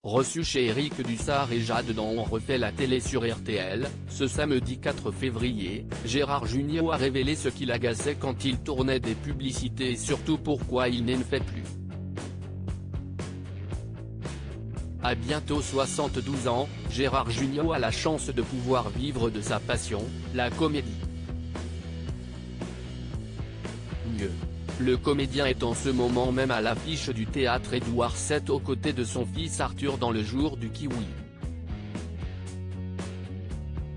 Reçu chez Éric Dussart et Jade dans On refait la télé sur RTL, ce samedi 4 février, Gérard Jugnot a révélé ce qui l'agaçait quand il tournait des publicités et surtout pourquoi il ne fait plus. À bientôt 72 ans, Gérard Jugnot a la chance de pouvoir vivre de sa passion, la comédie. Mieux. Le comédien est en ce moment même à l'affiche du théâtre Édouard VII aux côtés de son fils Arthur dans Le Jour du Kiwi.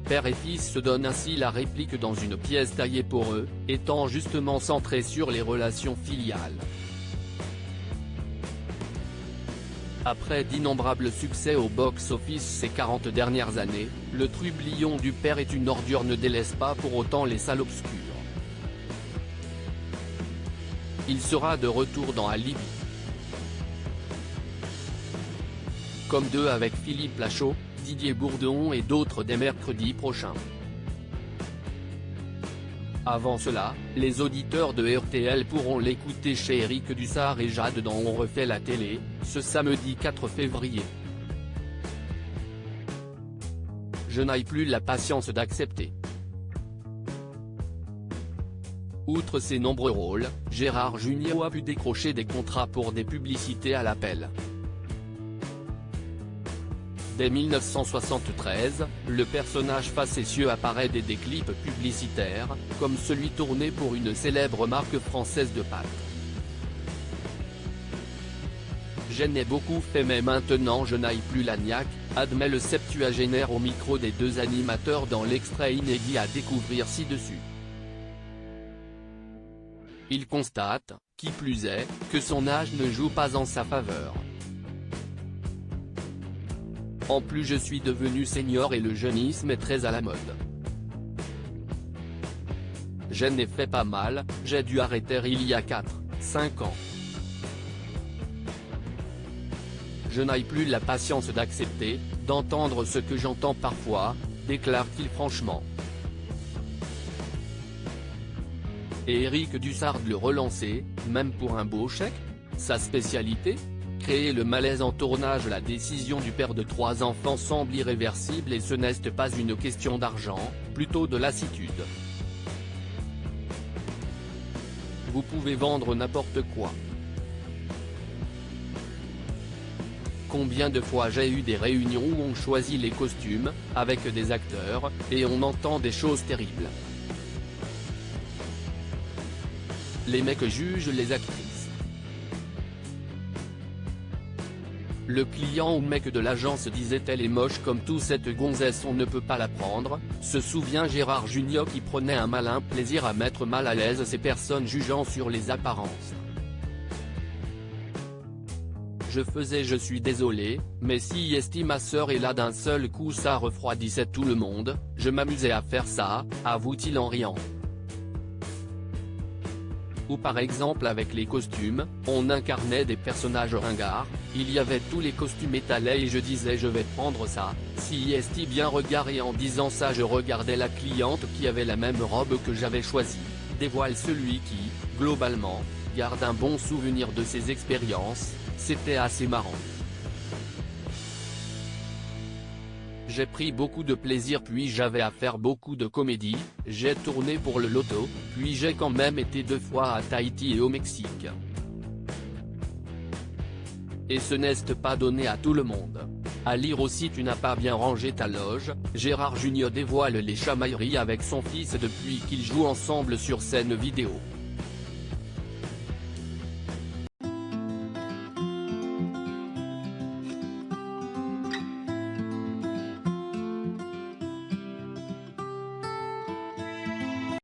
Père et fils se donnent ainsi la réplique dans une pièce taillée pour eux, étant justement centrée sur les relations filiales. Après d'innombrables succès au box-office ces 40 dernières années, le trublion du père est une ordure ne délaisse pas pour autant les salles obscures. Il sera de retour dans Alibi. Comme deux avec Philippe Lachaud, Didier Bourdon et d'autres dès mercredi prochain. Avant cela, les auditeurs de RTL pourront l'écouter chez Éric Dussart et Jade dans On refait la télé, ce samedi 4 février. Je n'ai plus la patience d'accepter. Outre ses nombreux rôles, Gérard Jugnot a pu décrocher des contrats pour des publicités à l'appel. Dès 1973, le personnage facétieux apparaît dans des clips publicitaires, comme celui tourné pour une célèbre marque française de pâtes. J'en ai beaucoup fait mais maintenant je n'ai plus la niaque, admet le septuagénaire au micro des deux animateurs dans l'extrait inédit à découvrir ci-dessus. Il constate, qui plus est, que son âge ne joue pas en sa faveur. En plus je suis devenu senior et le jeunisme est très à la mode. J'en ai fait pas mal, j'ai dû arrêter il y a 4-5 ans. Je n'ai plus la patience d'accepter, d'entendre ce que j'entends parfois, déclare-t-il franchement. Et Éric Dussart de le relancer, même pour un beau chèque? Sa spécialité? Créer le malaise en tournage. La décision du père de 3 enfants semble irréversible et ce n'est pas une question d'argent, plutôt de lassitude. Vous pouvez vendre n'importe quoi. Combien de fois j'ai eu des réunions où on choisit les costumes, avec des acteurs, et on entend des choses terribles. Les mecs jugent les actrices. Le client ou mec de l'agence disait elle est moche comme tout, cette gonzesse on ne peut pas la prendre, se souvient Gérard Jugnot qui prenait un malin plaisir à mettre mal à l'aise ces personnes jugeant sur les apparences. Je suis désolé, mais si esti ma sœur est là d'un seul coup ça refroidissait tout le monde, je m'amusais à faire ça, avoue-t-il en riant. Ou par exemple avec les costumes, on incarnait des personnages ringards, il y avait tous les costumes étalés et je disais je vais prendre ça, si est bien regard et en disant ça je regardais la cliente qui avait la même robe que j'avais choisie, dévoile celui qui, globalement, garde un bon souvenir de ses expériences, c'était assez marrant. J'ai pris beaucoup de plaisir puis j'avais à faire beaucoup de comédie, j'ai tourné pour le loto, puis j'ai quand même été 2 fois à Tahiti et au Mexique. Et ce n'est pas donné à tout le monde. À lire aussi Tu n'as pas bien rangé ta loge, Gérard Jugnot dévoile les chamailleries avec son fils depuis qu'ils jouent ensemble sur scène vidéo.